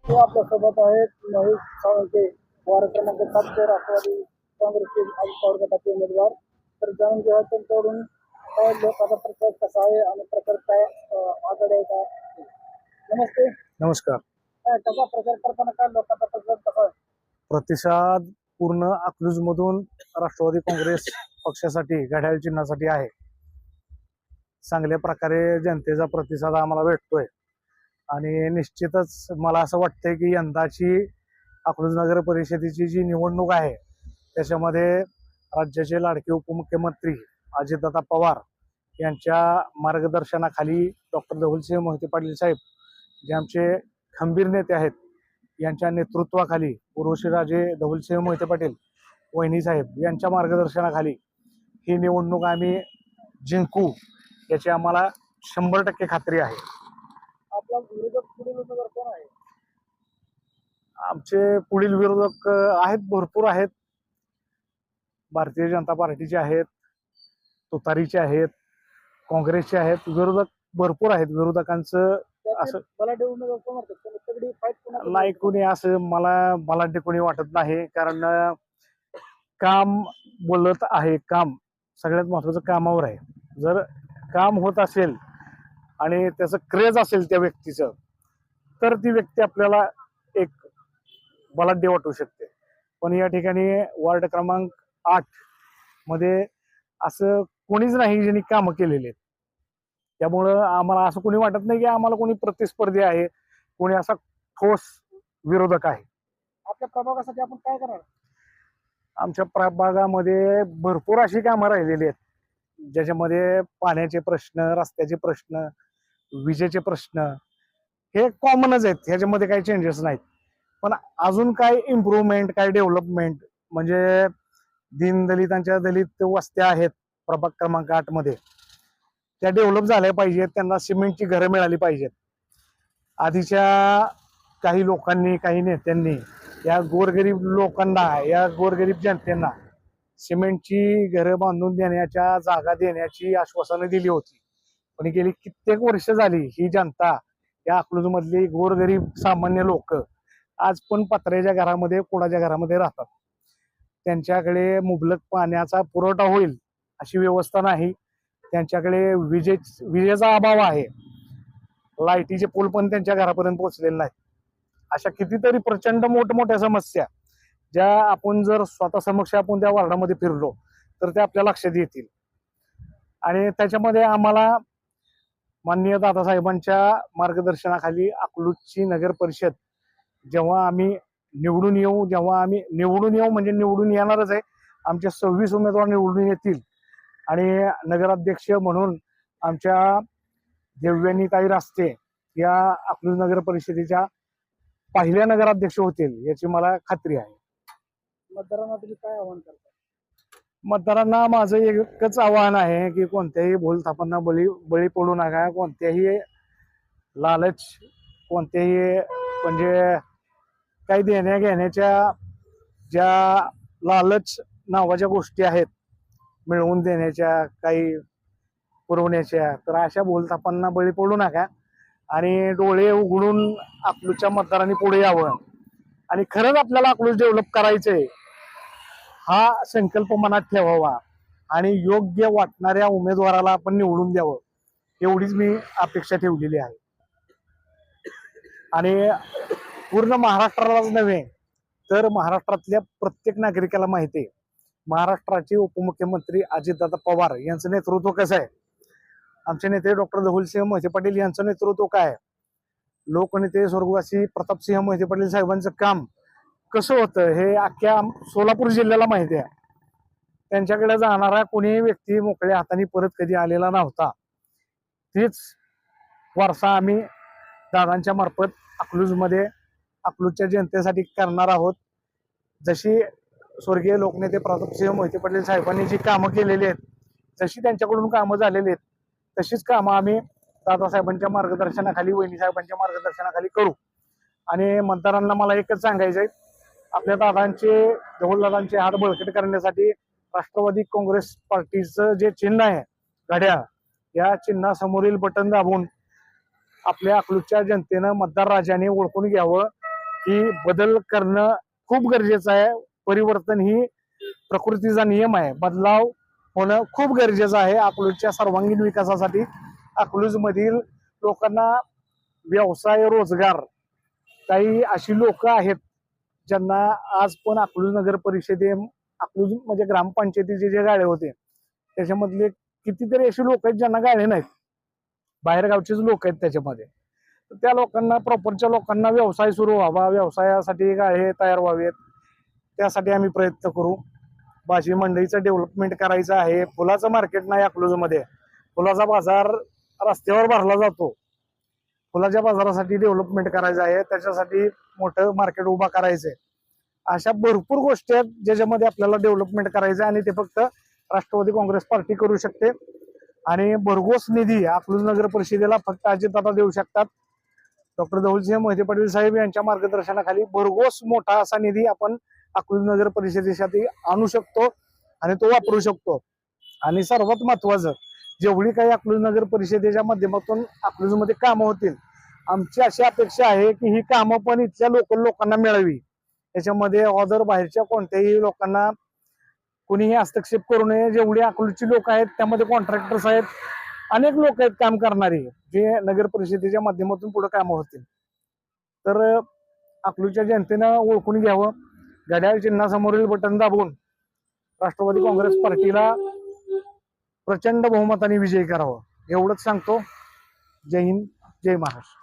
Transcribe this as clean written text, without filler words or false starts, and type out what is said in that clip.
ते आपल्यासोबत आहेत महेश साळुंखे, वार्ड क्रमांक 7 राष्ट्रवादी काँग्रेसचे अजित पवार गटाचे उमेदवार. तर जाणून घेऊया त्यांच्याकडून काय लोकांचा प्रतिसाद कसा आहे आणि प्रचार काय आघाडी आहे का. नमस्ते. नमस्कार. काय कसा प्रचार करताना काय लोकांचा प्रतिसाद कसा आहे? प्रतिसाद पूर्ण अकलूज मधून राष्ट्रवादी काँग्रेस पक्षासाठी घड्याळ चिन्हासाठी आहे. चांगल्या प्रकारे जनतेचा प्रतिसाद आम्हाला भेटतोय आणि निश्चितच मला असं वाटतंय की यंदाची अकलूज नगर परिषदेची जी निवडणूक आहे त्याच्यामध्ये राज्याचे लाडके उपमुख्यमंत्री अजितदादा पवार यांच्या मार्गदर्शनाखाली डॉक्टर धवलसिंह मोहिते पाटील साहेब जे आमचे खंबीर नेते आहेत यांच्या नेतृत्वाखाली उर्वशीराजे धवलसिंह मोहिते पाटील वहिनी साहेब यांच्या मार्गदर्शनाखाली ही निवडणूक आम्ही जिंकू याची आम्हाला 100% खात्री आहे. आपला विरोधक पुढील उमेदवार कोण आहे? आमचे पुढील विरोधक आहेत, भरपूर आहेत. भारतीय जनता पार्टीचे आहेत, तुतारीचे आहेत, काँग्रेसचे आहेत. विरोधक भरपूर आहेत. विरोधकांचं असं बलाढ्य उमेदवार कोण वाटतं? तगडी फाईट कोण नाही कोणी असं मला कोणी वाटत नाही. कारण काम बोलत आहे. काम सगळ्यात महत्वाचं कामावर आहे. जर काम होत असेल आणि त्याचं क्रेज असेल त्या व्यक्तीचं तर ती व्यक्ती आपल्याला एक बलाढ्य वाटू शकते. पण या ठिकाणी वार्ड क्रमांक 8 मध्ये असं कोणीच नाही ज्यांनी कामं केलेली आहेत. त्यामुळं आम्हाला असं कोणी वाटत नाही की आम्हाला कोणी प्रतिस्पर्धी आहे, कोणी असा ठोस विरोधक आहे. आपल्या प्रभागासाठी आपण काय करणार? आमच्या प्रभागामध्ये भरपूर अशी कामं राहिलेली आहेत ज्याच्यामध्ये पाण्याचे प्रश्न, रस्त्याचे प्रश्न, विजेचे प्रश्न हे कॉमनच आहेत. ह्याच्यामध्ये काही चेंजेस नाहीत. पण अजून काय इम्प्रूव्हमेंट, काय डेव्हलपमेंट म्हणजे दलितांच्या दलित वस्त्या आहेत प्रभाग क्रमांक 8 मध्ये त्या डेव्हलप झाल्या पाहिजेत. त्यांना सिमेंटची घरं मिळाली पाहिजेत. आधीच्या काही लोकांनी, काही नेत्यांनी या गोरगरीब लोकांना, या गोरगरीब जनतेला सिमेंटची घरं बांधून देण्याच्या, जागा देण्याची आश्वासनं दिली होती. पण गेली कित्येक वर्ष झाली ही जनता, या अकलूज मधली गोरगरीब सामान्य लोक आज पण पत्र्याच्या घरामध्ये, कुडाच्या घरामध्ये राहतात. त्यांच्याकडे मुबलक पाण्याचा पुरवठा होईल अशी व्यवस्था नाही. त्यांच्याकडे विजेचा अभाव आहे. लाईटीचे पोल पण त्यांच्या घरापर्यंत पोहोचलेले नाहीत. अशा कितीतरी प्रचंड मोठमोठ्या समस्या ज्या आपण जर स्वतः समक्ष आपण त्या वार्डामध्ये फिरलो तर त्या आपल्या लक्षात येतील. आणि त्याच्यामध्ये आम्हाला माननीय दादासाहेबांच्या मार्गदर्शनाखाली अकलूजची नगर परिषद जेव्हा आम्ही निवडून येऊ म्हणजे निवडून येणारच आहे. आमचे 26 उमेदवार निवडून येतील आणि नगराध्यक्ष म्हणून आमच्या देव्यानीताई रास्ते या अकलूज नगर परिषदेच्या पहिल्या नगराध्यक्ष होतील याची मला खात्री आहे. मतदारांना तुम्ही काय आवाहन करता? मतदारांना माझं एकच आवाहन आहे की कोणत्याही भूलथापांना बळी पडू नका. कोणत्याही लालच, कोणत्याही म्हणजे काही देण्या घेण्याच्या ज्या लालच नावाच्या गोष्टी आहेत मिळवून देण्याच्या, काही पुरवण्याच्या, तर अशा भूलथापांना बळी पडू नका आणि डोळे उघडून अकलूजच्या मतदारांनी पुढे यावं आणि खरंच आपल्याला अकलूज डेव्हलप करायचंय हा संकल्प मनात ठेवावा आणि योग्य वाटणाऱ्या उमेदवाराला आपण निवडून द्यावं एवढीच मी अपेक्षा ठेवलेली आहे. आणि पूर्ण महाराष्ट्रालाच नव्हे तर महाराष्ट्रातल्या प्रत्येक नागरिकाला माहिती आहे महाराष्ट्राचे उपमुख्यमंत्री अजितदादा पवार यांचं नेतृत्व कसं आहे. आमचे नेते डॉक्टर धवलसिंह मोहिते पाटील यांचं नेतृत्व काय आहे. लोकनेते स्वर्गवासी प्रतापसिंह मोहिते पाटील साहेबांचं काम कसं होतं हे अख्ख्या सोलापूर जिल्ह्याला माहिती आहे. त्यांच्याकडे जाणारा कोणीही व्यक्ती मोकळ्या हाताने परत कधी आलेला नव्हता. तीच वारसा आम्ही दादांच्या मार्फत अकलूजच्या जनतेसाठी करणार आहोत. जशी स्वर्गीय लोकनेते प्रतापसिंह मोहिते पाटील साहेबांनी जी कामं केलेली आहेत, जशी त्यांच्याकडून कामं झालेली आहेत तशीच कामं आम्ही दादासाहेबांच्या मार्गदर्शनाखाली, वहिनी साहेबांच्या मार्गदर्शनाखाली करू. आणि मतदारांना मला एकच सांगायचंय, आपल्या धवलदादांचे हात बळकट करण्यासाठी राष्ट्रवादी काँग्रेस पार्टीचं जे चिन्ह आहे घड्याळ, या चिन्हासमोरील बटन दाबून आपल्या अकलूजच्या जनतेनं मतदार राजाने ओळखून घ्यावं ही बदल करणं खूप गरजेचं आहे. परिवर्तन ही प्रकृतीचा नियम आहे. बदलाव होणं खूप गरजेचं आहे अकलूजच्या सर्वांगीण विकासासाठी. अकलूज मधील लोकांना व्यवसाय, रोजगार, काही अशी लोक आहेत ज्यांना आज पण अकलूज नगर परिषदे, अकलूज म्हणजे ग्रामपंचायतीचे जे गाळे होते त्याच्यामधले कितीतरी अशी लोक आहेत ज्यांना गाळे नाहीत, बाहेरगावचेच लोक आहेत त्याच्यामध्ये. तर त्या लोकांना, प्रॉपरच्या लोकांना व्यवसाय सुरू व्हावा, व्यवसायासाठी गाळे तयार व्हावेत, त्यासाठी आम्ही प्रयत्न करू. भाजी मंडईचं डेव्हलपमेंट करायचं आहे. फुलाचं मार्केट नाही अकलूजमध्ये, फुलाचा बाजार रस्त्यावर भरला जातो. फुलाच्या बाजारासाठी डेव्हलपमेंट करायचं आहे, त्याच्यासाठी मोठं मार्केट उभा करायचंय. अशा भरपूर गोष्टी आहेत ज्याच्यामध्ये आपल्याला डेव्हलपमेंट करायचं आहे आणि ते फक्त राष्ट्रवादी काँग्रेस पार्टी करू शकते. आणि भरघोस निधी अकलूज नगर परिषदेला फक्त अजितदादा देऊ शकतात. डॉक्टर धौलसिंह मोहिते पाटील साहेब यांच्या मार्गदर्शनाखाली भरघोस मोठा असा निधी आपण अकलूज नगर परिषदेसाठी आणू शकतो आणि तो वापरू शकतो. आणि सर्वात महत्वाचं, जेवढी काही अकलूज नगर परिषदेच्या माध्यमातून अकलूजमध्ये कामं होतील, आमची अशी अपेक्षा आहे की ही कामं पण इथल्या लोकल लोकांना मिळावी. त्याच्यामध्ये ऑदर बाहेरच्या कोणत्याही लोकांना कोणीही हस्तक्षेप करू नये. जेवढी अकलूजची लोक आहेत त्यामध्ये कॉन्ट्रॅक्टर्स आहेत, अनेक लोक आहेत काम करणारी, जे नगर परिषदेच्या माध्यमातून पुढे कामं होतील. तर अकलूजच्या जनतेनं ओळखून घ्यावं, घड्याळ चिन्हासमोरील बटन दाबून राष्ट्रवादी काँग्रेस पार्टीला प्रचंड बहुमताने विजयी करावं, एवढंच सांगतो. जय हिंद, जय महाराष्ट्र.